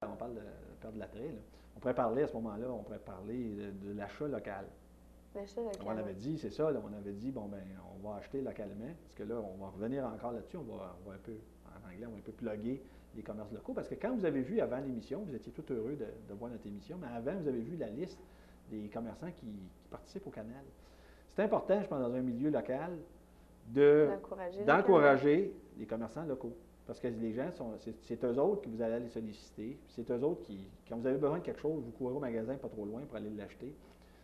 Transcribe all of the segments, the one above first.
On parle de perdre l'attrait. On pourrait parler à ce moment-là, on pourrait parler de l'achat local. L'achat local. On avait dit, c'est ça, là, on avait dit, bon, ben, on va acheter localement, parce que là, on va revenir encore là-dessus, on va un peu, en anglais, on va un peu plugger les commerces locaux, parce que quand vous avez vu avant l'émission, vous étiez tout heureux de voir notre émission, mais avant, vous avez vu la liste des commerçants qui participent au canal. C'est important, je pense, dans un milieu local, d'encourager les commerçants locaux. Parce que les gens, c'est eux autres que vous allez aller solliciter. C'est eux autres qui, quand vous avez besoin de quelque chose, vous courez au magasin pas trop loin pour aller l'acheter.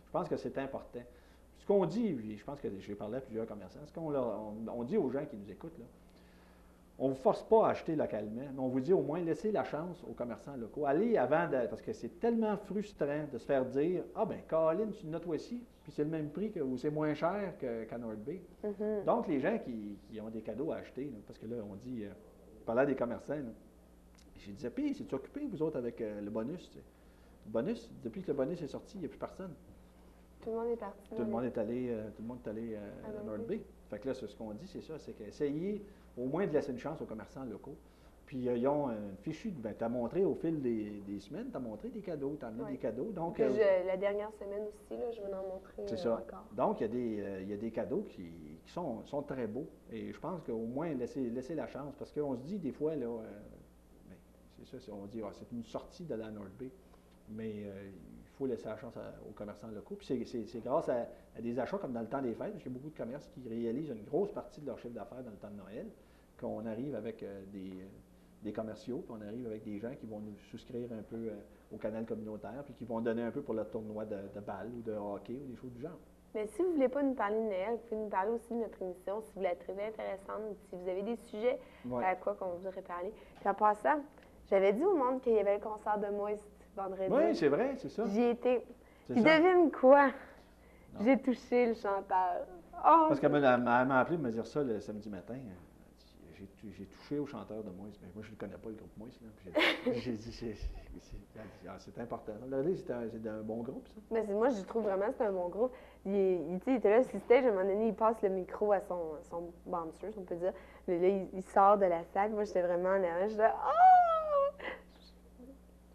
Je pense que c'est important. Ce qu'on dit, je pense que j'ai parlé à plusieurs commerçants, ce qu'on dit aux gens qui nous écoutent, là, on ne vous force pas à acheter localement, mais on vous dit au moins laissez la chance aux commerçants locaux. Allez parce que c'est tellement frustrant de se faire dire ah ben Colin, tu notes ici, puis c'est le même prix ou c'est moins cher qu'à North Bay. Mm-hmm. Donc les gens qui ont des cadeaux à acheter, là, parce que là on dit, parlait des commerçants, là, je disais puis c'est-tu occupé vous autres avec le bonus? Tu sais? Le bonus, depuis que le bonus est sorti, il n'y a plus personne. Tout le monde est parti. Tout le monde est allé à North Bay. Fait que là, ce qu'on dit, c'est ça, c'est qu'essayez au moins de laisser une chance aux commerçants locaux. Puis ils ont un fichu, ben, tu as montré au fil des semaines, tu as montré des cadeaux, tu as amené des cadeaux. Donc, la dernière semaine aussi, là, je vais en montrer c'est ça. encore. Donc, il y a des cadeaux qui sont très beaux. Et je pense qu'au moins, laisser la chance, parce qu'on se dit des fois, là, ben, c'est ça, on dit, c'est une sortie de la North Bay. Mais il faut laisser la chance aux commerçants locaux. Puis c'est grâce à des achats comme dans le temps des fêtes, parce qu'il y a beaucoup de commerces qui réalisent une grosse partie de leur chiffre d'affaires dans le temps de Noël, qu'on arrive avec des commerciaux, puis on arrive avec des gens qui vont nous souscrire un peu au canal communautaire, puis qui vont donner un peu pour le tournoi de balle ou de hockey ou des choses du genre. Mais si vous ne voulez pas nous parler de Noël, vous pouvez nous parler aussi de notre émission, si vous la trouvez intéressante, si vous avez des sujets à quoi qu'on voudrait parler. Puis en passant, j'avais dit au monde qu'il y avait le concert de Moist vendredi. Oui, c'est vrai, c'est ça. J'y étais. Puis devine quoi? Non. J'ai touché le chanteur. Oh! Parce qu'elle m'a appelé pour me dire ça le samedi matin. J'ai touché au chanteur de Moïse. Mais moi, je ne connais pas, le groupe Moïse. J'ai dit, c'est important. C'est un bon groupe, ça. Mais moi, je trouve vraiment que c'est un bon groupe. Il était là sur stage, à un moment donné, il passe le micro à son bouncer, on peut dire. Mais là, il sort de la salle. Moi, j'étais vraiment là. Je disais, oh!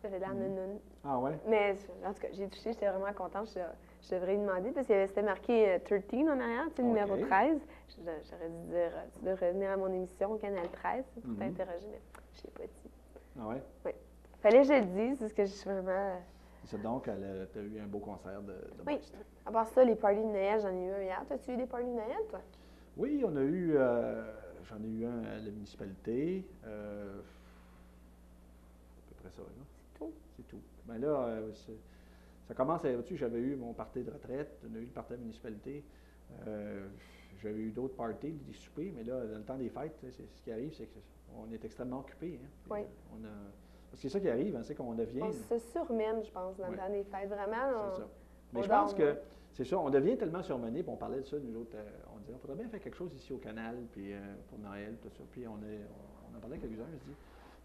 J'avais l'air nounoun. Ah ouais? Mais en tout cas, j'ai touché, j'étais vraiment contente. Je devrais lui demander parce que c'était marqué 13 en arrière, tu sais, numéro 13. J'aurais dû dire, tu devrais venir à mon émission au Canal 13 pour t'interroger, mais je ne l'ai pas dit. Ah ouais? Oui. Fallait que je le dise, c'est ce que je suis vraiment. C'est donc, tu as eu un beau concert de Oui. À part ça, les parties de Noël, j'en ai eu un hier. As-tu eu des parties de Noël, toi? Oui, on a eu. J'en ai eu un à la municipalité. À peu près ça, là. C'est tout? C'est tout. Ben là, ça commence à. Tu sais, j'avais eu mon party de retraite, on a eu le party de la municipalité. J'avais eu d'autres parties, des soupers, mais là, dans le temps des fêtes, ce qui arrive, c'est qu'on est extrêmement occupé. Hein, oui. Parce que c'est ça qui arrive, hein, c'est qu'on devient. On se surmène, je pense, dans le temps des fêtes. Vraiment, c'est ça. Mais je pense que c'est ça, on devient tellement surmené, puis on parlait de ça, nous autres, on disait, on pourrait bien faire quelque chose ici au canal, puis pour Noël, tout ça. Puis on en parlait avec quelques-uns, je dis,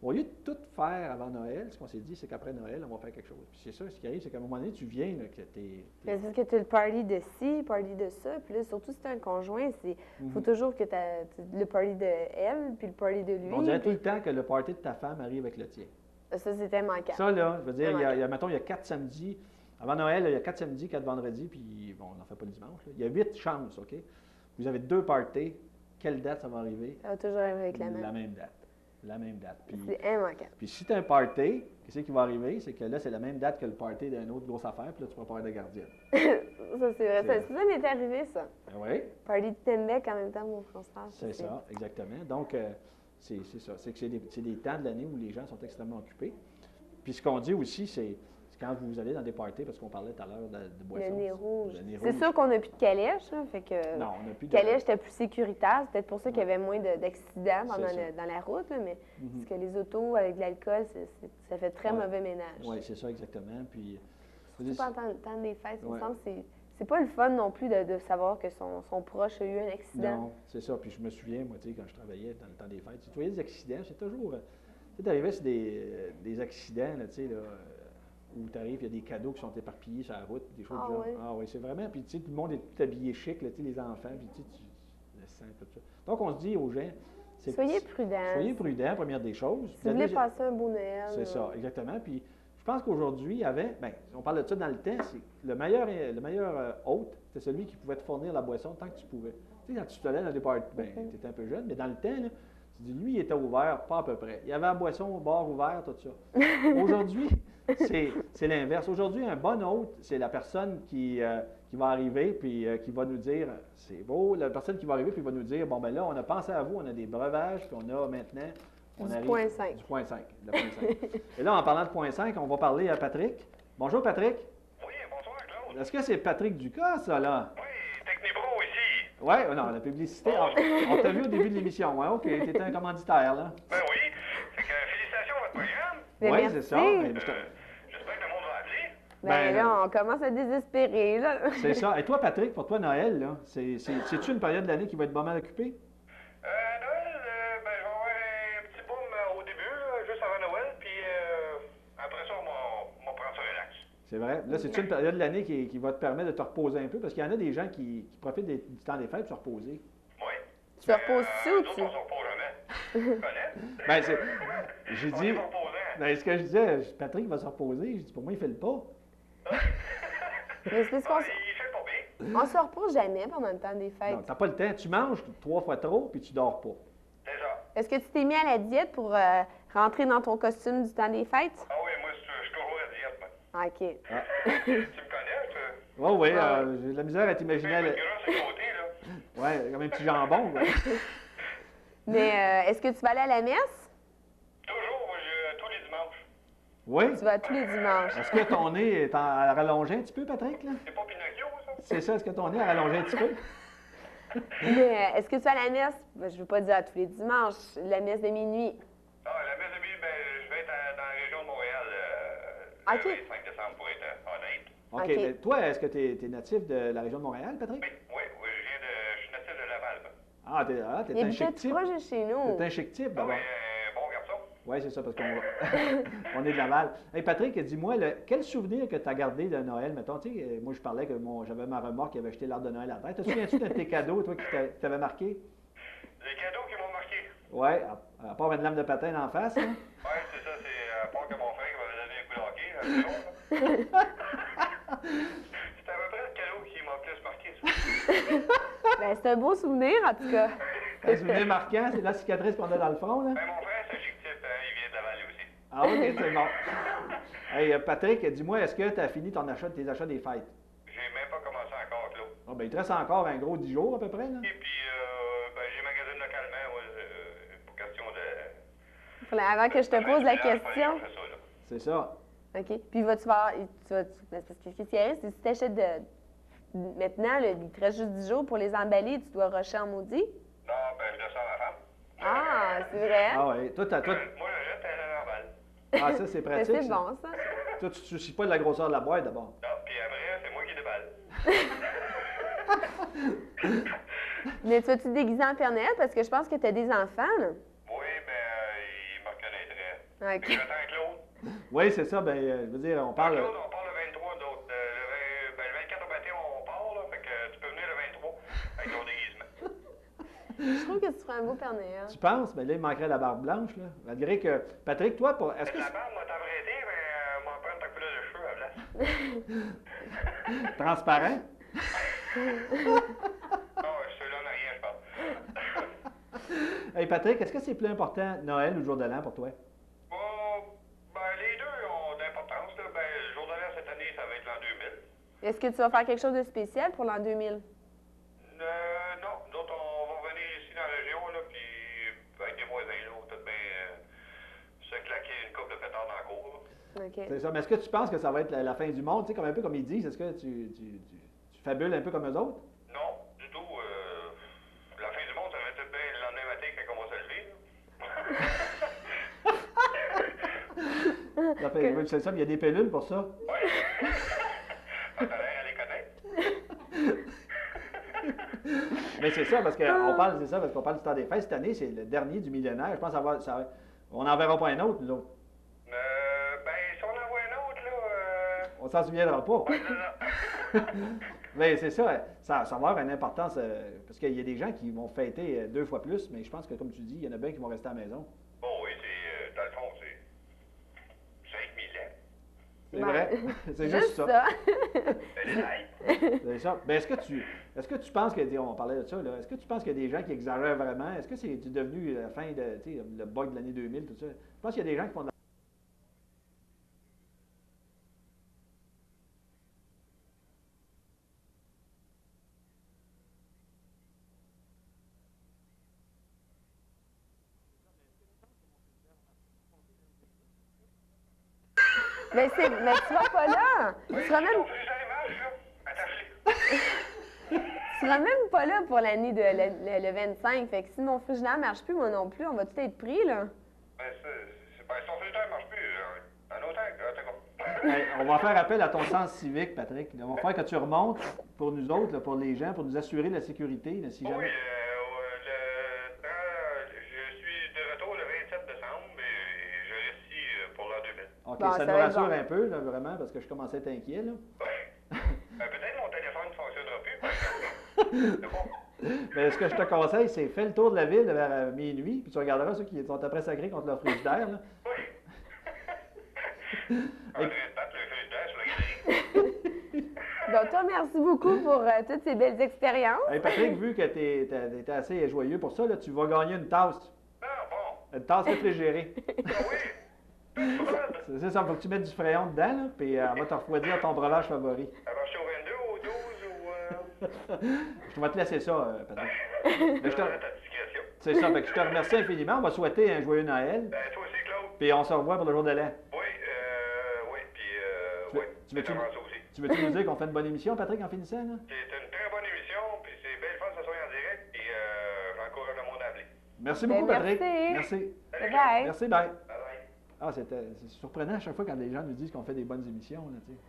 au lieu de tout faire avant Noël, ce qu'on s'est dit, c'est qu'après Noël, on va faire quelque chose. Puis c'est ça, ce qui arrive, c'est qu'à un moment donné, tu viens, là, que t'es. Mais c'est que tu as le party de ci, party de ça, puis là, surtout si tu as un conjoint, il faut toujours que tu aies le party de elle, puis le party de lui. On dirait tout le temps que le party de ta femme arrive avec le tien. Ça, c'est tellement calme. Ça, là, je veux dire, mettons, il y a 4 samedis. Avant Noël, il y a 4 samedis, 4 vendredis, puis bon, on n'en fait pas le dimanche. Là. Il y a 8 chances, OK? Vous avez 2 parties. Quelle date ça va arriver? Ça va toujours arriver avec la même. La même date. Puis, c'est immanquable. Puis si tu as un party, qu'est-ce qui va arriver? C'est que là, c'est la même date que le party d'une autre grosse affaire, puis là, tu pourras pas avoir de gardienne. Ça, c'est vrai. Ça m'est arrivé, ça. Oui. Party de Tembec en même temps, mon frère. C'est ça, exactement. Donc, c'est ça. C'est que c'est des temps de l'année où les gens sont extrêmement occupés. Puis ce qu'on dit aussi, c'est quand vous allez dans des parties, parce qu'on parlait tout à l'heure de boissons. Le nez rouge. Le nez c'est rouge. sûr qu'on n'a plus de calèche, là, fait que non, on n'a plus de calèche était plus sécuritaire. C'est peut-être pour ça qu'il y avait moins d'accidents dans la route, là, mais parce que les autos avec de l'alcool, ça fait très mauvais ménage. Oui, c'est ça, exactement. Puis, surtout pendant le temps des fêtes, il me semble que c'est pas le fun non plus de savoir que son proche a eu un accident. Non, c'est ça. Puis je me souviens, moi, tu sais, quand je travaillais dans le temps des fêtes, tu voyais des accidents, c'est toujours. Tu sais, t'arrivais sur des accidents, là, tu sais, là. Où tu arrives, il y a des cadeaux qui sont éparpillés sur la route, des choses du genre. Oui. Ah oui, c'est vraiment. Puis tu sais, tout le monde est tout habillé chic, là, tu sais, les enfants, puis tu sais, le sang, tout ça. Donc on se dit aux gens, Soyez prudents. Soyez prudents, première des choses. Si vous voulez passer un beau Noël. C'est ça, exactement. Puis je pense qu'aujourd'hui, on parle de ça dans le temps, c'est le meilleur hôte, c'était celui qui pouvait te fournir la boisson tant que tu pouvais. Tu sais, quand tu te allais dans des parties, tu étais un peu jeune, mais dans le temps, là, tu dis, lui, il était ouvert, pas à peu près. Il y avait la boisson au bar ouvert, tout ça. Aujourd'hui, c'est l'inverse. Aujourd'hui, un bon hôte, c'est la personne qui va arriver puis qui va nous dire, c'est beau, la personne qui va arriver puis va nous dire, bon, ben là, on a pensé à vous, on a des breuvages, puis on a maintenant. Du point 5. Du point 5. Et là, en parlant de point 5, on va parler à Patrick. Bonjour, Patrick. Oui, bonsoir, Claude. Est-ce que c'est Patrick Ducas, ça, là? Oui, Technibro ici. Oui, non, la publicité. On t'a vu au début de l'émission, hein? OK, tu étais un commanditaire, là. Ben oui. Fait que félicitations à votre programme. Oui, c'est ça. J'espère que le monde va appeler. Ben là, on commence à désespérer, là. C'est ça. Et toi, Patrick, pour toi, Noël, là, c'est-tu une période de l'année qui va être pas mal occupée? Noël, ben je vais avoir un petit boom au début, juste avant Noël, puis après ça, on va prendre ça relax. C'est vrai. Là, c'est-tu une période de l'année qui va te permettre de te reposer un peu? Parce qu'il y en a des gens qui profitent du temps des fêtes pour se reposer. Oui. Tu te reposes-tu ou Nous tu... autres, on se repose jamais. Tu connais? Ben, j'ai On dit. est pas reposant. Ben, ce que je disais, Patrick va se reposer. Je dis, pour moi, il fait le pas. Mais c'est parce qu'on Il fait pas bien. on se repose jamais pendant le temps des fêtes. Non, t'as pas le temps. Tu manges 3 fois trop, puis tu dors pas. C'est ça. Est-ce que tu t'es mis à la diète pour rentrer dans ton costume du temps des fêtes? Ah oui, moi, je suis toujours à diète, moi. Ah, OK. Tu me connais, tu... Oh, oui, Ah. j'ai de la misère à t'imaginer. Fais une grosse à côté, là. Ouais, comme un petit jambon. là. Mais est-ce que tu vas aller à la messe? Toujours, moi, tous les dimanches. Oui. Tu vas tous les dimanches. Est-ce que ton nez est à rallonger un petit peu, Patrick? Là? C'est pas Pinocchio, ça? C'est ça, est-ce que ton nez a rallongé un petit peu? Mais est-ce que tu vas à la messe? Ben, je ne veux pas dire à tous les dimanches. La messe de minuit. Ah, la messe de mille, ben, je vais être dans la région de Montréal OK. le 25 décembre, pour être honnête. OK. OK. Mais toi, est-ce que tu es natif de la région de Montréal, Patrick? Oui, je suis natif de Laval. Ah, t'es Il un est chic peut-être type. proche de chez nous. T'es un chic type, Ah oui, d'abord. bon garçon. Oui, c'est ça, parce qu'on on est de Laval. Hey, Patrick, dis-moi, quel souvenir que tu as gardé de Noël? Mettons, tu sais, moi, je parlais que j'avais ma remorque qui avait acheté l'arbre de Noël à terre. Te souviens-tu de tes cadeaux, toi, qui t'avaient marqué? Les cadeaux qui m'ont marqué. Oui, à part une lame de patin en face. Hein? Oui, c'est ça, c'est à part que mon frère m'avait donné un coup de hockey, c'est long, là. C'était à peu près le cadeau qui m'a plus marqué, ça. Ben, c'est un beau souvenir, en tout cas. Un souvenir marquant, c'est la cicatrice qu'on a dans le front, là? Ben, mon frère, c'est un chic type, hein, il vient de Laval aussi. Ah, OK, c'est bon. Hey, Patrick, dis-moi, est-ce que tu as fini tes achats des fêtes? J'ai même pas commencé encore, Claude. Ah, ben, il te reste encore un gros 10 jours, à peu près, là? Et puis, ben, j'ai magasin localement, moi, pour question de... Avant que je te pose la question. C'est ça, là. C'est ça. OK. Puis vas-tu voir. Ben, parce que ce qui arrive, c'est que si tu achètes maintenant, là, il te reste juste 10 jours pour les emballer, tu dois rusher en maudit. Non, ben, je descends ma femme. Ah, c'est vrai? Ah, oui. Toi, Moi, le jette, elle en balle. Ah, ça, c'est Ben, pratique. c'est ça. bon, ça. Toi, tu te soucies pas de la grosseur de la boîte, d'abord. Non, puis après, c'est moi qui déballe. Mais tu vas-tu te déguiser en Père Noël? Parce que je pense que tu as des enfants, là. Oui, ben, il me reconnaîtrait. OK. Mais je t'attends, Claude. Oui, c'est ça. Ben, je veux dire, on parle. Claude, on part le 23, d'autres. Le 24 au matin, on part, là. Fait que tu peux venir le 23 avec ton déguisement. Je trouve que tu ferais un beau Père Noël. Tu penses? Ben là, il manquerait la barbe blanche, là. Malgré que. Patrick, toi, est-ce que. La barbe m'a t'arrêté, mais m'en prendre ta couleur de cheveux à la place. Transparent? Ah, ouais, ceux-là n'a rien, je pense. Hey, Patrick, est-ce que c'est plus important Noël ou le jour de l'an pour toi? Ben, les deux ont d'importance, là. Ben, le jour de l'an, cette année, ça va être l'an 2000. Est-ce que tu vas faire quelque chose de spécial pour l'an 2000? Non, d'autres, on va venir ici dans la région, là, puis avec des voisins, là, tout bien se claquer une coupe de pétard dans la cour, là. OK. C'est ça. Mais est-ce que tu penses que ça va être la fin du monde? Tu sais, un peu comme ils disent, est-ce que tu fabules un peu comme eux autres? Non, du tout. La fin du monde, ça va être bien le lendemain matin quand on va se lever, là. C'est ça, mais il y a des pilules pour ça. Oui. T'as l'air à les connaître. Mais c'est ça, parce qu'on parle, c'est ça, parce qu'on parle du temps des fêtes. Cette année, c'est le dernier du millénaire. Je pense on n'en verra pas un autre, nous autres. Ben, si on en voit un autre, là... On s'en souviendra pas. Ouais, c'est ça. Mais c'est ça, ça va avoir une importance, parce qu'il y a des gens qui vont fêter 2 fois plus, mais je pense que, comme tu dis, il y en a bien qui vont rester à la maison. Bon, oui, c'est, dans le fond, c'est 5000 ans. C'est Ben, vrai, c'est juste ça. C'est des C'est ça. Ben, est-ce que tu penses que, on parlait de ça, là, est-ce que tu penses qu'il y a des gens qui exagèrent vraiment? Est-ce que c'est devenu la fin de, tu sais, le bug de l'année 2000, tout ça? Je pense qu'il y a des gens qui font de la... Mais tu vas pas là. Oui, Tu seras même, ton frigidaire marche, là. Attache-les. tu seras même pas là pour l'année de le 25. Fait que si mon frigidaire marche plus, moi non plus, on va tout être pris, là. Ben, ben, si ton frigidaire marche plus, un autre temps, Hey, on va faire appel à ton sens civique, Patrick. On va faire que tu remontes pour nous autres, là, pour les gens, pour nous assurer la sécurité, là, si Oui, jamais... je suis de retour le 27 décembre, mais je reste ici pour l'an 2000. OK, Bon, ça ça nous va être rassure bon. un peu, là, vraiment, parce que je commençais à être inquiet, là. Ouais. Peut-être mon téléphone ne fonctionnera plus, par exemple. C'est bon. Mais ce que je te conseille, c'est fais le tour de la ville vers minuit, puis tu regarderas ceux qui sont après sacrés contre leur frigidaire, là. Oui. En train de battre le frigidaire sur la galerie. Donc, toi, merci beaucoup pour toutes ces belles expériences. Hey, Patrick, vu que tu es assez joyeux pour ça, là, tu vas gagner une tasse. Ah, bon. Une tasse réfrigérée. Ah oui. Tout froide. C'est ça, il faut que tu mettes du fréon dedans, là, puis elle va te refroidir ton breuvage favori. Elle marche au 22, au 12 ou... Je vais te laisser ça, Patrick. Mais je te- à ta discrétion. C'est ça, fait que je te remercie infiniment. On va souhaiter un joyeux Noël, Ben, toi aussi, Claude. puis on se revoit pour le jour de l'an. Oui, puis, Tu veux- oui, tu veux-tu- c'est avant ça aussi. Tu veux-tu nous dire qu'on fait une bonne émission, Patrick, en finissant, là? C'est une très bonne émission, puis c'est belle fun que ça soit en direct, puis j'encourage le monde à appeler. Merci Ben, beaucoup, Patrick. merci. Merci. Bye bye. Merci, bye. Bye bye. Ah, c'est surprenant à chaque fois quand les gens nous disent qu'on fait des bonnes émissions, là, tu sais.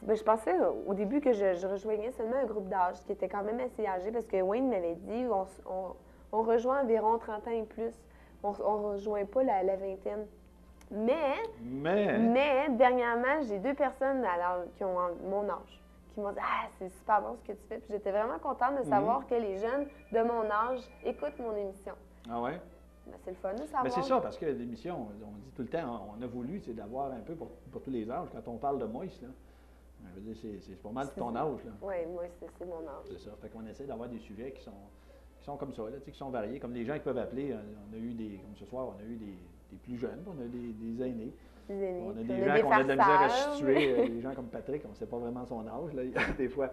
Mais je pensais au début que je rejoignais seulement un groupe d'âge qui était quand même assez âgé parce que Wayne m'avait dit on rejoint environ 30 ans et plus. On ne rejoint pas la vingtaine. Mais dernièrement, j'ai 2 personnes qui ont mon âge qui m'ont dit ah, c'est super bon ce que tu fais. Puis j'étais vraiment contente de savoir que les jeunes de mon âge écoutent mon émission. Ah ouais? Ben, c'est le fun de savoir. Mais c'est ça, parce que l'émission, on dit tout le temps, on a voulu d'avoir un peu pour tous les âges. Quand on parle de Moïse, là, je veux dire, c'est pas mal de ton âge, là. Oui, moi, c'est mon âge. C'est ça. Fait qu'on essaie d'avoir des sujets qui sont comme ça, là, tu sais, qui sont variés. Comme les gens qui peuvent appeler, on a eu comme ce soir, on a eu des plus jeunes, puis on a des aînés. Des aînés. On a Puis des gens qu'on a de la misère à farceurs. situer, des gens comme Patrick, on ne sait pas vraiment son âge, là, des fois.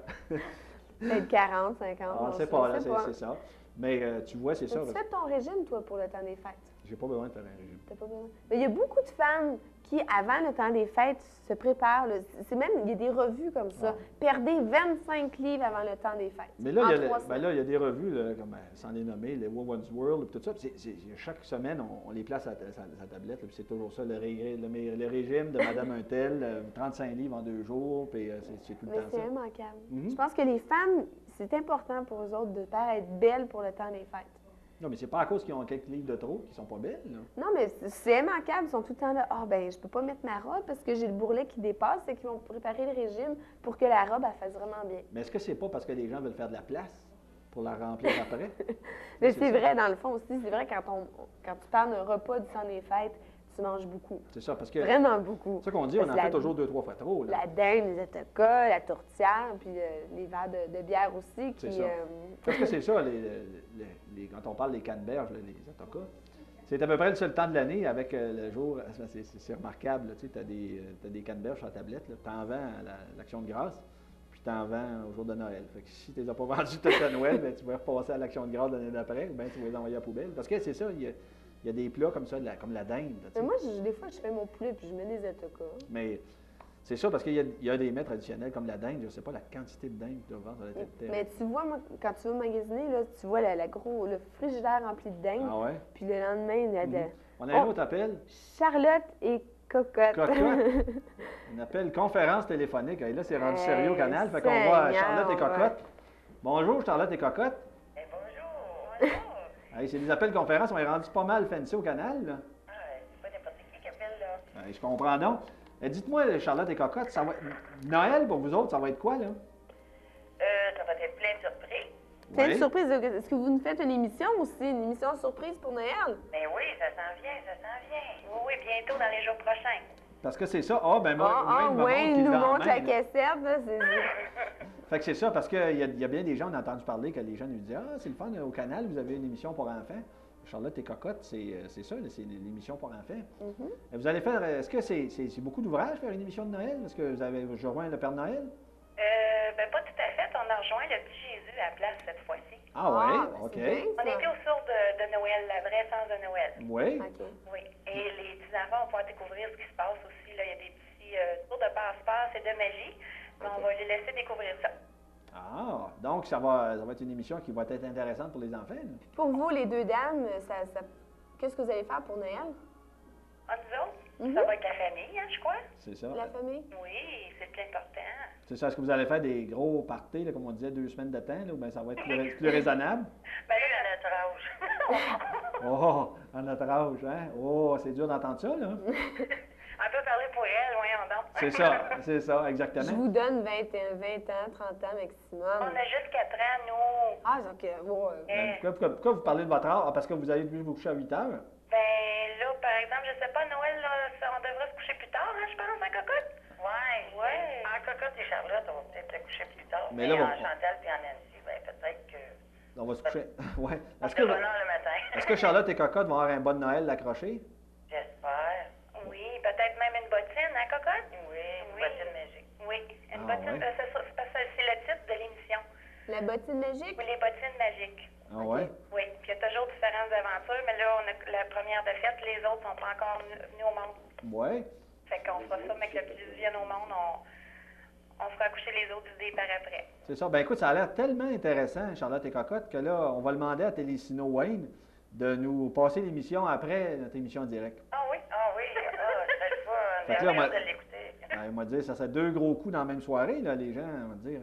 Peut-être 40, 50. On ne je sait pas, là, sais pas. c'est ça. Mais tu vois, c'est ça. Tu fais ton régime, toi, pour le temps des fêtes? J'ai pas besoin de faire un régime. T'as pas besoin. Mais il y a beaucoup de femmes qui, avant le temps des fêtes, se préparent. Là. Il y a des revues comme ça. Ouais. Perdez 25 livres avant le temps des fêtes. Mais là, En il y a, 3 ben semaines. là, il y a des revues, là, comme sans les nommer, les Women's World, puis tout ça. Puis chaque semaine, on les place à sa tablette. Là, puis c'est toujours ça, le régime de Madame Untel, 35 livres en 2 jours, puis c'est tout le Mais temps c'est ça. immanquable. Mhm. Je pense que les femmes, c'est important pour eux autres de paraître belles pour le temps des fêtes. Non, mais c'est pas à cause qu'ils ont quelques livres de trop qu'ils sont pas belles, là. Non, mais c'est immanquable. Ils sont tout le temps là. Ah, ben, je peux pas mettre ma robe parce que j'ai le bourrelet qui dépasse. C'est qu'ils vont préparer le régime pour que la robe, elle fasse vraiment bien. Mais est-ce que c'est pas parce que les gens veulent faire de la place pour la remplir après? Mais C'est c'est ça. vrai, dans le fond aussi. C'est vrai, quand tu parles d'un repas du temps des fêtes, tu manges beaucoup. C'est ça, parce que Vraiment beaucoup. c'est ça qu'on dit, on en Parce que fait toujours 2-3 fois trop, là. La dinde, les atokas, la tourtière, puis les verres de bière aussi. C'est Qui, ça. Parce que c'est ça, quand on parle des canneberges, là, les atokas, c'est à peu près le seul temps de l'année avec le jour, c'est remarquable, là, tu sais, t'as des canneberges sur la tablette, tu en vends à l'Action de grâce, puis tu en vends au jour de Noël. Fait que si tu les as pas vendus tout à Noël, ben, tu vas repasser à l'Action de grâce l'année d'après, ou bien tu vas les envoyer à la poubelle. Parce que c'est ça, il y a des plats comme ça, comme la dinde. tu sais. Mais moi, des fois, je fais mon poulet puis je mets des atokas. Mais c'est ça, parce qu'il y a des mets traditionnels comme la dinde, je ne sais pas la quantité de dinde qu'ils doivent vendre, ça doit être terrible. Mais tu vois, moi, quand tu vas magasiner, là, tu vois le frigidaire rempli de dinde. Ah ouais? Puis le lendemain, il y a de On a un autre appel. Charlotte et Cocotte. Cocotte. On appelle conférence téléphonique. Et là, c'est rendu sérieux au canal. Fait qu'on voit Seigneur, Charlotte et Cocotte. Bonjour, Charlotte et Cocotte. Eh, bonjour. Hey, c'est des appels conférences. On est rendu pas mal fancy au canal, là. Ah, c'est pas n'importe qui appelle, là. Je comprends donc. Dites-moi, Charlotte et Cocotte, Noël pour vous autres, ça va être quoi, là? ça va être plein de surprises. Plein de Oui. surprises. Est-ce que vous nous faites une émission aussi, une émission surprise pour Noël? Mais oui, ça s'en vient, ça s'en vient. Oui, oui, bientôt dans les jours prochains. Parce que c'est ça. Ah, ben moi, Wayne me montre Wayne qu'il nous l'a en montre main, la là. cassette, là, Fait que c'est ça, parce qu'il y a bien des gens, on a entendu parler que les gens nous disaient « Ah, c'est le fun, au canal, vous avez une émission pour enfants. » Charlotte et Cocotte, c'est ça, là, c'est l'émission pour enfants. Vous allez faire, est-ce que c'est beaucoup d'ouvrages faire une émission de Noël? Est-ce que vous avez rejoint le Père Noël? Ben, pas tout à fait. On a rejoint le petit Jésus à la place cette fois-ci. Ah ouais, ben, OK. c'est bien, On ça. était au sourd de Noël, la vraie essence de Noël. Oui. OK. Oui. Et les petits enfants vont pouvoir découvrir ce qui se passe aussi. Là. Il y a des petits tours de passe-passe et de magie. Mais on va les laisser découvrir ça. Ah, donc ça va être une émission qui va être intéressante pour les enfants. là. Pour vous, les deux dames, qu'est-ce que vous allez faire pour Noël? En nous autres, Mhm. ça va être la famille, hein, je crois. C'est ça. La famille? Oui, c'est plus important. C'est ça. Est-ce que vous allez faire des gros parties, là, comme on disait, 2 semaines de temps, là, ou bien ça va être plus raisonnable? Ben là, à notre âge. Oh, à notre âge, hein? Oh, c'est dur d'entendre ça, là. On peut parler pour elle, voyons donc. C'est ça, Je exactement. vous donne 20 ans, 30 ans maximum. On a juste 4 ans, nous. Ah, OK. Bon, Pourquoi vous parlez de votre âge? Ah, parce que vous allez vous coucher à 8 heures? Ben là, par exemple, je sais pas, Noël, là, on devrait se coucher plus tard, hein, je pense, en cocotte. Ouais. En cocotte et Charlotte, on va peut-être se coucher plus tard. Mais Mais là, en bon, Chantal et en Nancy, ben peut-être que... On va se coucher. Ouais. On Est-ce se que, bonheur le matin. est-ce que Charlotte et Cocotte vont avoir un bon Noël accroché? J'espère. Oui, peut-être même une bottine, hein, cocotte? Oui, une bottine magique. Oui, une Ah, bottine, ouais. c'est parce que c'est le titre de l'émission. la bottine magique? Oui, les bottines magiques. Ah ouais? Oui, puis il y a toujours différentes aventures, mais là, on a la première de fête, les autres sont pas encore venus au monde. Ouais. Fait qu'on fera ça, mais que le plus viennent au monde, on fera accoucher les autres idées par après. C'est ça. Ben écoute, ça a l'air tellement intéressant, Charlotte et Cocotte, que là, on va demander à Télésino Wayne de nous passer l'émission après notre émission directe. Ah oui, c'est le fun. Fait que J'ai là, hâte moi- de l'écouter. Ben, on va dire, ça serait 2 gros coups dans la même soirée, là, les gens, on va dire.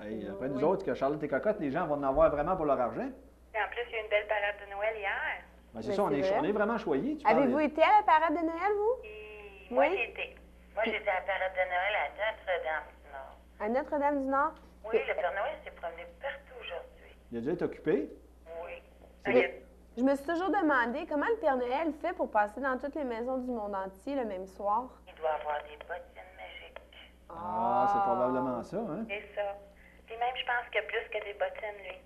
Hey, après nous autres, que Charlotte et Cocotte, les gens vont en avoir vraiment pour leur argent. Et en plus, il y a eu une belle parade de Noël hier. Ben, c'est Ben, ça, on c'est est, vrai. on est vraiment choyés. Tu parles Avez-vous été à la parade de Noël, vous? Et moi, Oui. j'ai été. Moi, j'étais à la parade de Noël à Notre-Dame-du-Nord. À Notre-Dame-du-Nord? Oui, le Père Noël s'est promené partout aujourd'hui. Il a dû être occupé. Oui. C'est Ah, il y a- vrai. Je me suis toujours demandé comment le Père Noël fait pour passer dans toutes les maisons du monde entier le même soir. il doit avoir des bottines magiques. Ah, c'est probablement ça, hein? C'est ça. Puis même, je pense qu'il y a plus que des bottines, lui.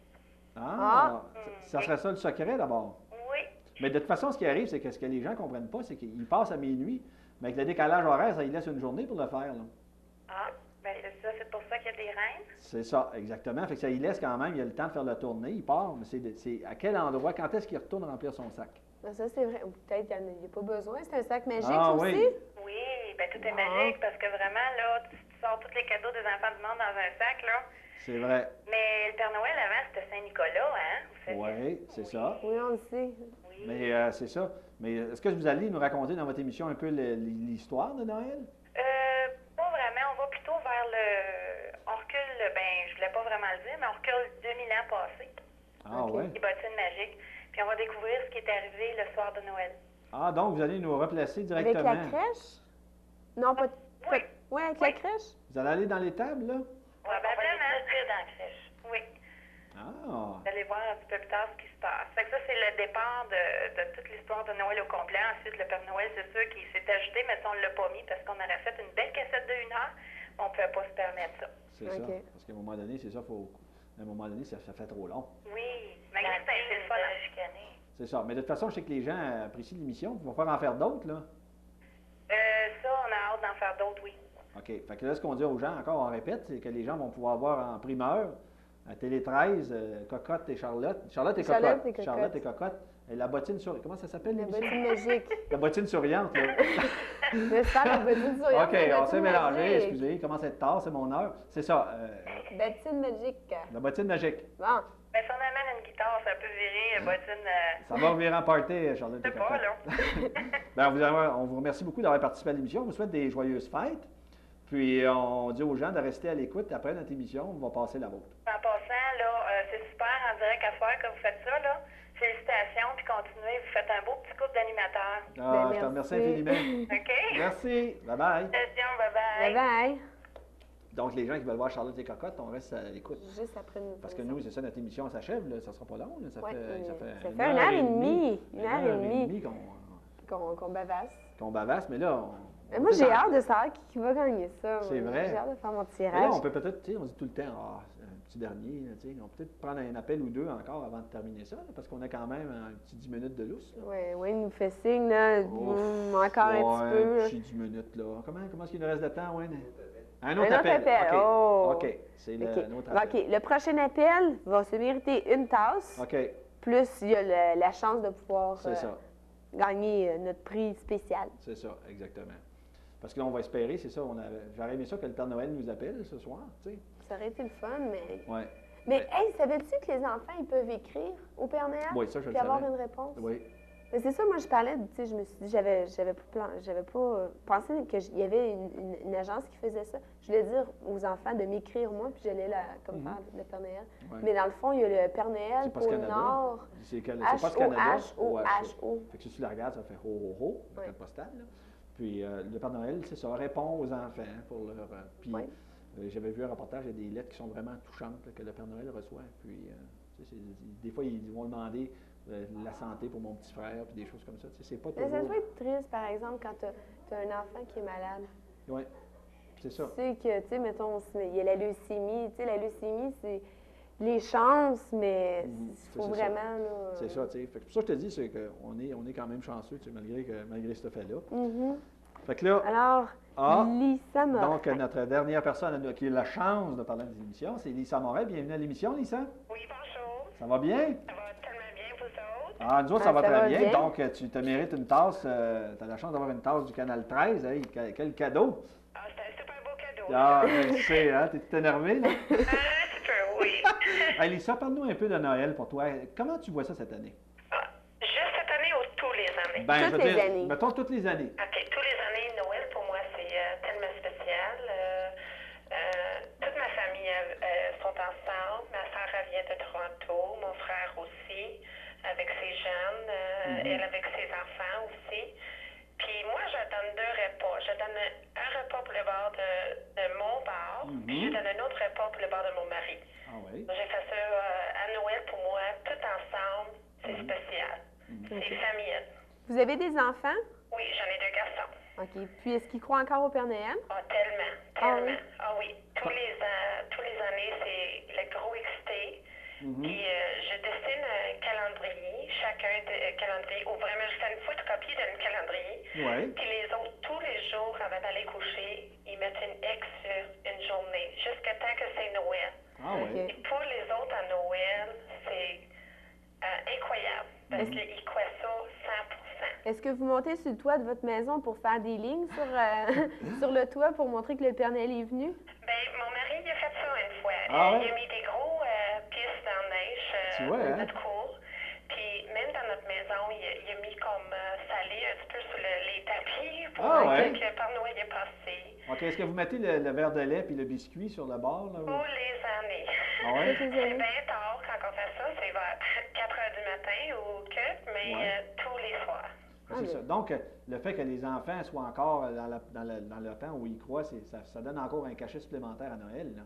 Ah, ça serait ça le secret d'abord. Oui. Mais de toute façon, ce qui arrive, c'est que ce que les gens ne comprennent pas, c'est qu'ils passent à minuit, mais avec le décalage horaire, ça ils laisse une journée pour le faire. Là. Ah, ben c'est ça. C'est pour ça qu'il y a des reines. C'est ça, exactement. Fait que ça il laisse quand même, il a le temps de faire la tournée, il part, mais c'est à quel endroit, quand est-ce qu'il retourne remplir son sac? Ben, ça, c'est vrai. Ou peut-être qu'il n'y a pas besoin. C'est un sac magique, Ah, ça oui. aussi? Oui, ben tout est Ah. magique parce que vraiment, là, tu sors tous les cadeaux des enfants du monde dans un sac, là. C'est vrai. Mais le Père Noël, avant, c'était Saint-Nicolas, hein? Vous saviez? Oui, c'est ça. Oui, on le sait. Oui. Mais c'est ça. Mais est-ce que vous allez nous raconter dans votre émission un peu l'histoire de Noël? Pas vraiment. On va plutôt vers le... On recule, ben, je voulais pas vraiment le dire, mais on recule 2000 ans passés. Ah, Ok. ouais. Les bottines magiques. Puis on va découvrir ce qui est arrivé le soir de Noël. Ah, donc vous allez nous replacer Avec directement. la crèche? Non, pas... Oui. Oui, avec Oui. la crèche? Vous allez aller dans les tables, là? Probablement. Dans la crèche. Oui. Ah, Vous allez voir un petit peu plus tard ce qui se passe. Fait que ça, c'est le départ de toute l'histoire de Noël au complet. Ensuite, le Père Noël, c'est sûr qu'il s'est ajouté, mais ça, on ne l'a pas mis parce qu'on aurait fait une belle cassette de 1 heure. On ne pouvait pas se permettre ça. c'est Ok. ça. Parce qu'à un moment donné, c'est ça, à un moment donné, ça fait trop long. Oui. Malgré que c'est le fun à chicaner. C'est ça. Mais de toute façon, je sais que les gens apprécient l'émission. Ils vont faire en faire d'autres, là. Ça, on a hâte d'en faire d'autres, oui. OK. Fait que là, ce qu'on dit aux gens, encore, on répète, c'est que les gens vont pouvoir voir en primeur à Télé 13, Cocotte et Charlotte. Charlotte et Charlotte Cocotte. et Cocotte. Charlotte et Cocotte. Et la bottine sur... Comment ça s'appelle, La l'émission? bottine magique. La bottine souriante, là. J'espère la bottine souriante. OK, la on s'est bottine mélangé. magique. Excusez, il commence à être tard, c'est mon heure. C'est ça. Bottine magique. La bottine magique. Bon. Mais si on amène une guitare, ça peut virer bottine. Ça va revenir en party, Charlotte Je et sais pas, Cocotte. là. Ben, on vous remercie beaucoup d'avoir participé à l'émission. On vous souhaite des joyeuses fêtes. Puis on dit aux gens de rester à l'écoute. Après notre émission, on va passer la vôtre. En passant, là, c'est super en direct à soir que vous faites ça, là. Félicitations, puis continuez. Vous faites un beau petit couple d'animateurs. Ah, Ben, je te remercie merci. infiniment. OK? Merci. Bye bye. Félicitations, bye-bye. Bye bye. Donc, les gens qui veulent voir Charlotte et Cocotte, on reste à l'écoute. Juste après nous. Parce que nous, c'est ça, notre émission s'achève, là, ça sera pas long. Là, ça Ouais, fait ça fait une heure et demie. Une heure et demie Qu'on bavasse. qu'on bavasse, mais là, Mais moi, j'ai hâte de savoir qui va gagner ça. C'est moi. vrai. J'ai hâte de faire mon Mais tirage. là, on peut peut-être, tu sais, on dit tout le temps, un petit dernier, là, tu sais, on peut peut-être prendre un appel ou deux encore avant de terminer ça, là, parce qu'on a quand même un petit 10 minutes de lousse. Là. Oui, Wayne nous fait signe, là. Encore un petit peu. Un Là. petit 10 minutes, là. Comment est-ce qu'il nous reste de temps, Wayne? Un Un autre appel. OK. Oh. OK. C'est OK. l'autre appel. OK. Le prochain appel va se mériter une tasse. OK. Plus il y a la chance de pouvoir C'est ça. gagner notre prix spécial. C'est ça, exactement. Parce que là, on va espérer, c'est ça. J'aurais aimé ça que le Père Noël nous appelle ce soir, tu sais. Ça aurait été le fun, mais. Ouais. Mais, hey, savais-tu que les enfants, ils peuvent écrire au Père Noël? Oui, ça, je le Puis avoir savais. une réponse? Oui. Mais c'est ça, moi, je parlais, tu sais, je me suis dit, j'avais pas pensé qu'il y avait une agence qui faisait ça. Je voulais dire aux enfants de m'écrire, moi, puis j'allais comme faire le Père Noël. Ouais. Mais dans le fond, il y a le Père Noël C'est pour Post le Canada. Nord. C'est Post Canada. H-O-H-O. Fait que si tu la regardes, ça fait ho, le Ouais. code postal. Là. Puis le Père Noël, c'est ça, répond aux enfants pour leur. Puis Ouais. j'avais vu un reportage, il y a des lettres qui sont vraiment touchantes là, que le Père Noël reçoit. Puis tu sais, des fois, ils vont demander la santé pour mon petit frère, puis des choses comme ça. Tu sais, c'est pas Mais ça toujours. doit être triste, par exemple, quand tu as un enfant qui est malade. Oui, c'est ça. Tu sais que, tu sais, mettons, il y a la leucémie. Tu sais, la leucémie, c'est les chances, mais il faut c'est vraiment, là... C'est ça, tu sais. Fait que pour ça, je te dis, c'est qu'on est quand même chanceux, tu sais, malgré ce fait-là. Mhm. Fait que là, Alors, Lisa Morin. donc notre dernière personne qui a eu la chance de parler des émissions, c'est Lisa Morin. Bienvenue à l'émission, Lisa. Oui, bonjour. Ça va bien? Ça va tellement bien, vous autres? Ah, nous autres, ça va ça très va bien. bien. Donc, tu te mérites une tasse. tu as la chance d'avoir une tasse du Canal 13. Hey, quel cadeau! Ah, c'est un super beau cadeau. Ah, je sais, hein? T'es tout énervé, là? Un petit peu, oui. Hey, Lisa, parle-nous un peu de Noël pour toi. Comment tu vois ça cette année? Ah, juste cette année ou tous les années? Ben, Toutes les années. Mettons toutes les années. OK, tous les années, Noël, pour moi, c'est tellement spécial. Toute ma famille sont ensemble. Ma soeur, elle vient de Toronto. Mon frère aussi, avec ses jeunes. Elle avec ses enfants aussi. Puis moi, je donne 2 repas. Je donne un repas pour le bar de mon bar, puis je donne un autre repas pour le bar de mon mari. Ah oui? J'ai fait ça à Noël pour moi, tout ensemble. C'est spécial. C'est familial. Vous avez des enfants? Oui, j'en ai 2 garçons. OK. Puis, est-ce qu'ils croient encore au Père Noël? Ah, tellement, Ah tellement. oui? Ah oui. Tous les années, c'est le gros excité. Puis je dessine un calendrier, chacun de calendrier, ou vraiment je fais une photocopie d'un calendrier. Oui. Puis les autres, tous les jours, avant d'aller coucher, ils mettent une X sur une journée, jusqu'à temps que c'est Noël. Ah oui? OK. Et pour les autres à Noël, c'est incroyable, parce qu'ils croient ça 100%. Est-ce que vous montez sur le toit de votre maison pour faire des lignes sur, sur le toit pour montrer que le Père Noël est venu? Ben, mon mari, il a fait ça une fois. Ah ouais? Il a mis des gros pistes dans la neige Tu vois, dans hein? notre cour. Puis même dans notre maison, il a mis comme salé un petit peu sur les tapis pour Ah ouais? dire que le Père Noël est passé. OK. Est-ce que vous mettez le verre de lait et le biscuit sur le bord? Là, ou- Tous les années. Ah ouais? Toutes les C'est années? bien tard quand on fait ça, c'est vers 4 heures du matin ou que, mais Ouais. tous les soirs. C'est ça. Donc, le fait que les enfants soient encore dans le temps où ils croient, ça donne encore un cachet supplémentaire à Noël. Là.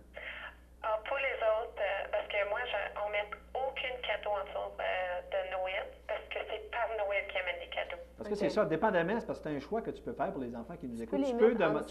Ah, pour les autres, parce que moi, on ne met aucun cadeau en dessous de Noël, parce que c'est Père Noël qui amène des cadeaux. Parce que c'est ça, dépendamment, c'est parce que c'est un choix que tu peux faire pour les enfants qui nous écoutent. les Tu peux, mettre en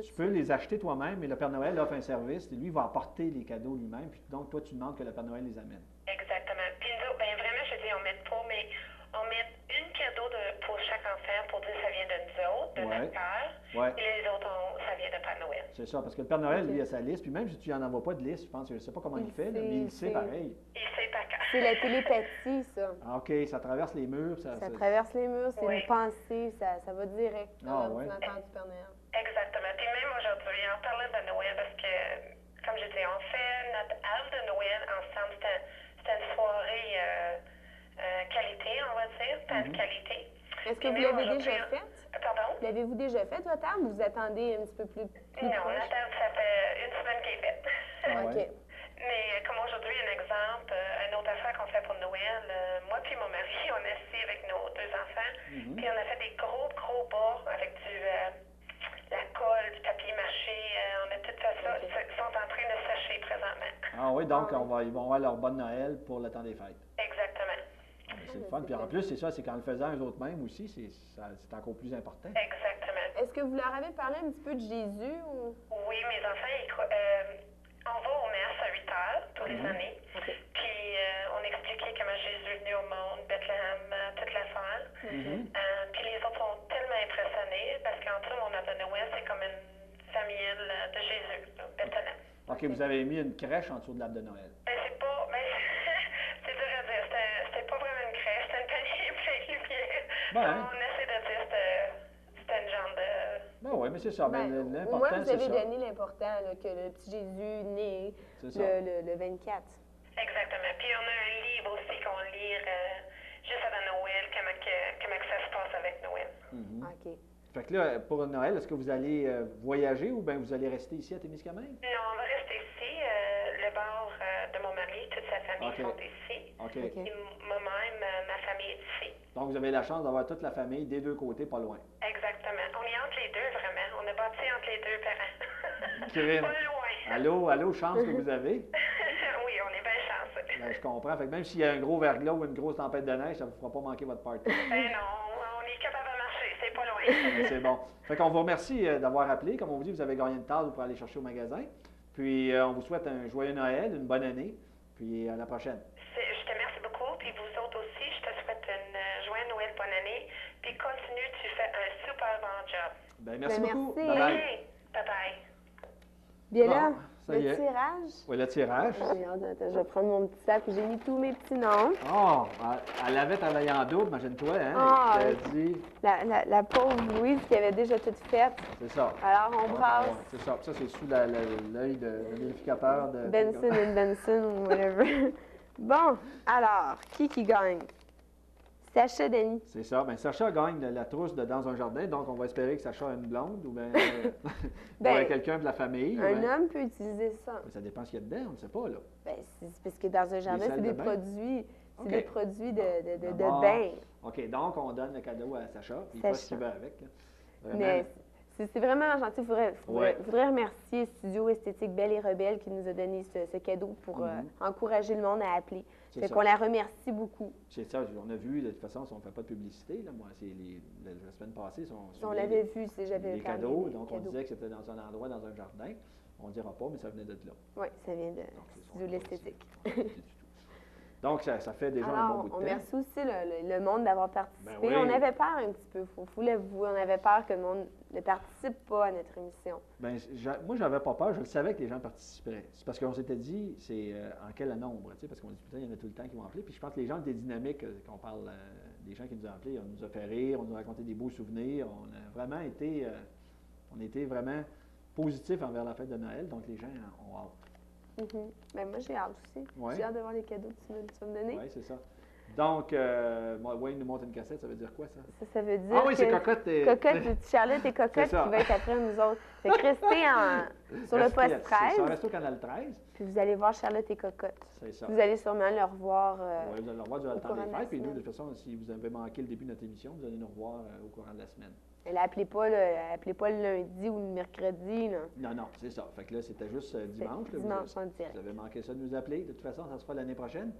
tu peux les acheter toi-même, mais le Père Noël offre un service et lui va apporter les cadeaux lui-même. Puis donc, toi, tu demandes que le Père Noël les amène. Exactement. Puis nous autres, ben vraiment, je dis, on met pas, mais on met une cadeau pour chaque enfant pour dire que ça vient de nous autres, de Ouais. notre père. Ouais. Et les autres, ça vient de Père Noël. C'est ça, parce que le Père Noël, Ok. lui, a sa liste. Puis même si tu n'en envoies pas de liste, je pense, je ne sais pas comment il fait, là, mais il sait sait. pareil. Il sait par cœur. C'est la télépathie, ça. Ah, OK, ça traverse les murs. Ça traverse les murs, c'est Oui. une pensée, ça va direct Ah, dans ouais. l'ordinateur du Père Noël. Exactement. Puis même aujourd'hui, en parlant de Noël, parce que, comme je dis, on fait notre arbre de Noël ensemble. C'était une soirée qualité, on va dire, pas de qualité. Est-ce que Puis vous même l'avez aujourd'hui, déjà faite? Pardon? L'avez-vous déjà faite, votre arbre, ou vous attendez un petit peu plus Non, proche? la table, ça fait une semaine qu'elle est faite. Ah, OK. ouais. Mais comme aujourd'hui, un exemple, une autre affaire qu'on fait pour Noël, moi puis mon mari, on est assis avec nos 2 enfants, puis on a fait des gros bas avec la colle, du papier mâché, on a tout fait ça. oui, donc Ah ouais. ils vont avoir leur bonne Noël pour le temps des fêtes. Exactement. Ah, mais c'est le fun. Puis en plus, c'est ça, c'est qu'en le faisant eux autres mêmes aussi, c'est encore plus important. Exactement. Est-ce que vous leur avez parlé un petit peu de Jésus ou... Oui, mes enfants, on va aux messes à 8 heures tous les années. OK. Puis on expliquait comment Jésus est venu au monde, Bethléem, toute l'affaire. Puis les autres sont tellement impressionnés parce qu'en tout, mon arbre de Noël, c'est comme une famille de Jésus, là, Bethléem. OK, vous avez mis une crèche en dessous de l'arbre de Noël. Ben, c'est pas. Ben, c'est dur à dire. C'était pas vraiment une crèche, c'était une panier plein de lumière. Ben. On essaie de dire que c'était une genre de. Ben oui, mais c'est ça. Ben, Ben, au moins, l'important, vous c'est avez ça. donné l'important, là, que le petit Jésus né C'est ça. le 24. Exactement. Puis on a un livre aussi qu'on lit juste avant Noël, comment que ça se passe avec Noël. OK. Fait que là, pour Noël, est-ce que vous allez voyager ou bien vous allez rester ici à Témiscamingue? Non, on va rester ici. Le bar de mon mari, toute sa famille OK. sont ici. OK. OK. Et moi-même, ma famille est ici. Donc, vous avez la chance d'avoir toute la famille des deux côtés, pas loin. Exactement. On est entre les deux, vraiment. On est bâti entre les deux parents. Kevin. Pas loin. Allô, chance que vous avez. Oui, on est bien chanceux. Ben, je comprends. Fait que même s'il y a un gros verglas ou une grosse tempête de neige, ça ne vous fera pas manquer votre party. Ben non, on est capable de marcher, c'est pas loin. Ben, c'est bon. Fait qu'on vous remercie d'avoir appelé. Comme on vous dit, vous avez gagné une tasse pour aller chercher au magasin. Puis, on vous souhaite un joyeux Noël, une bonne année. Puis, à la prochaine. Je te remercie beaucoup, puis vous autres aussi, je te souhaite une joyeuse Noël, bonne année. Puis continue, tu fais un super bon job. Ben, merci Ben, beaucoup. merci. Bye-bye. Hey, bye-bye. Bien Bon, là, ça le y est. tirage. Oui, le tirage. J'ai hâte, attends, je vais prendre mon petit sac où j'ai mis tous mes petits noms. Oh, elle avait travaillé en double, imagine-toi, hein? Ah, Elle a dit, La pauvre Louise qui avait déjà tout fait. c'est ça. Alors, on brasse C'est ça. Ça, c'est sous l'œil de vérificateur de. Benson and Benson ou whatever. Bon, alors, qui gagne? Sacha Denis. C'est ça. Bien, Sacha gagne la trousse de Dans un jardin, donc on va espérer que Sacha a une blonde ou bien Ben, quelqu'un de la famille. ou Un bien- homme peut utiliser ça. Ben, ça dépend ce qu'il y a dedans, on ne sait pas, là. Ben, c'est parce que dans un jardin, salles c'est des de bain. produits. C'est OK. des produits de D'abord, bain. OK, donc on donne le cadeau à Sacha, puis il fait ce qu'il veut avec. Là. Vraiment. Mais c'est vraiment gentil. Il Ouais. faudrait remercier Studio Esthétique Belle et Rebelle qui nous a donné ce cadeau pour encourager le monde à appeler. C'est Fait ça. qu'on la remercie beaucoup. C'est ça, on a vu, de toute façon, si on ne fait pas de publicité, là, moi, la semaine passée, On l'avait vu, j'avais les parlé cadeaux, des donc on cadeaux. disait que c'était dans un endroit, dans un jardin. On ne dira pas, mais ça venait de là. Oui, ça vient de Donc, Studio L'Esthétique. pas du tout. Donc, ça fait déjà un bon Alors, bout de on temps. remercie aussi le monde d'avoir participé. Ben oui. On avait peur un petit peu, faut l'avouer. On avait peur que le monde ne participe pas à notre émission. Ben, moi, j'avais pas peur. Je le savais que les gens participeraient. C'est parce qu'on s'était dit, c'est en quel nombre, tu sais, parce qu'on dit, putain, il y en a tout le temps qui vont appeler. Puis je pense que les gens des dynamiques, qu'on parle des gens qui nous ont appelés, on nous a fait rire, on nous a raconté des beaux souvenirs. On a vraiment été, vraiment positifs envers la fête de Noël. Donc, les gens ont hâte. Ben, moi, j'ai hâte aussi. Ouais. J'ai hâte de voir les cadeaux que tu vas me donner. Oui, c'est ça. Donc, Wayne nous montre une cassette, ça veut dire quoi, ça? Ça veut dire Ah oui, c'est que Cocotte. Charlotte et Cocotte C'est ça. qui va être après nous autres. Fait que restez sur le Restez poste là-dessus. 13, Ça reste au Canal 13. puis vous allez voir Charlotte et Cocotte. C'est ça. Vous allez sûrement le revoir. Ouais, vous allez le revoir durant le au temps courant des de la fêtes. Puis nous, de semaine. toute façon, si vous avez manqué le début de notre émission, vous allez nous revoir au courant de la semaine. Elle appelez pas le lundi ou le mercredi. Là. Non, c'est ça. Fait que là, c'était juste dimanche. C'est là. dimanche en Vous direct. avez manqué ça de nous appeler. De toute façon, ça se fera l'année prochaine.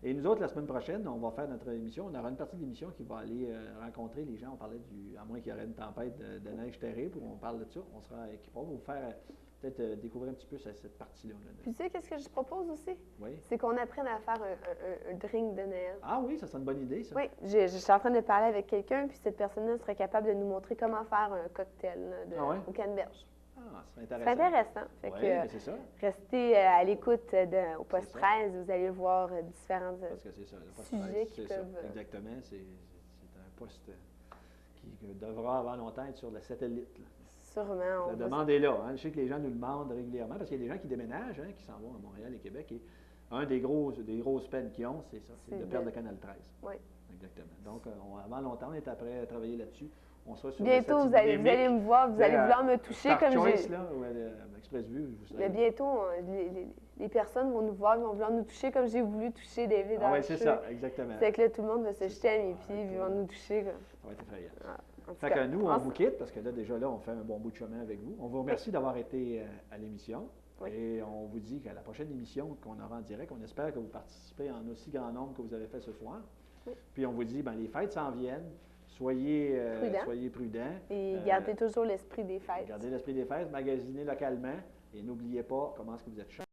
Et nous autres, la semaine prochaine, on va faire notre émission. On aura une partie de l'émission qui va aller rencontrer les gens. On parlait à moins qu'il y aurait une tempête de neige terrible, où on parle de ça. On sera équipés. On va vous faire peut-être découvrir un petit peu cette partie-là. Puis tu sais, qu'est-ce que je propose aussi? Oui. C'est qu'on apprenne à faire un drink de Noël. Ah oui, ça serait une bonne idée, ça. Oui, je suis en train de parler avec quelqu'un, puis cette personne-là serait capable de nous montrer comment faire un cocktail là, Ah ouais? au canneberge. Ah, c'est C'est intéressant. intéressant. Fait Oui, que, mais c'est ça. restez à l'écoute au poste C'est ça. 13, vous allez voir différentes. Parce que c'est ça. Le poste Sujets 13, qui c'est ça. peuvent- Exactement. C'est un poste qui devra avant longtemps être sur le satellite. Là. Sûrement. La demande est là. Hein. Je sais que les gens nous le demandent régulièrement parce qu'il y a des gens qui déménagent, hein, qui s'en vont à Montréal et Québec. Et des grosses peines qu'ils ont, c'est ça, c'est de perdre le Canal 13. Oui. Exactement. Donc, avant longtemps, on est après à travailler là-dessus. On sera sur Bientôt, le vous allez me voir, vous allez vouloir me toucher Star comme Choice, j'ai. là, ou Express View, vous savez. Mais bientôt, les personnes vont nous voir, ils vont vouloir nous toucher comme j'ai voulu toucher David. Ah oui, c'est ça, exactement. C'est que là, tout le monde va se jeter à mes pieds, puis ils vont nous toucher. Quoi. Ça va être effrayant. En tout Fait cas, que nous, on vous quitte parce que là, déjà là, on fait un bon bout de chemin avec vous. On vous remercie d'avoir été à l'émission. Oui. Et on vous dit qu'à la prochaine émission qu'on aura en direct, on espère que vous participez en aussi grand nombre que vous avez fait ce soir. Oui. Puis on vous dit, les fêtes s'en viennent. Soyez prudents. Et gardez toujours l'esprit des fêtes. Gardez l'esprit des fêtes, magasinez localement et n'oubliez pas comment est-ce que vous êtes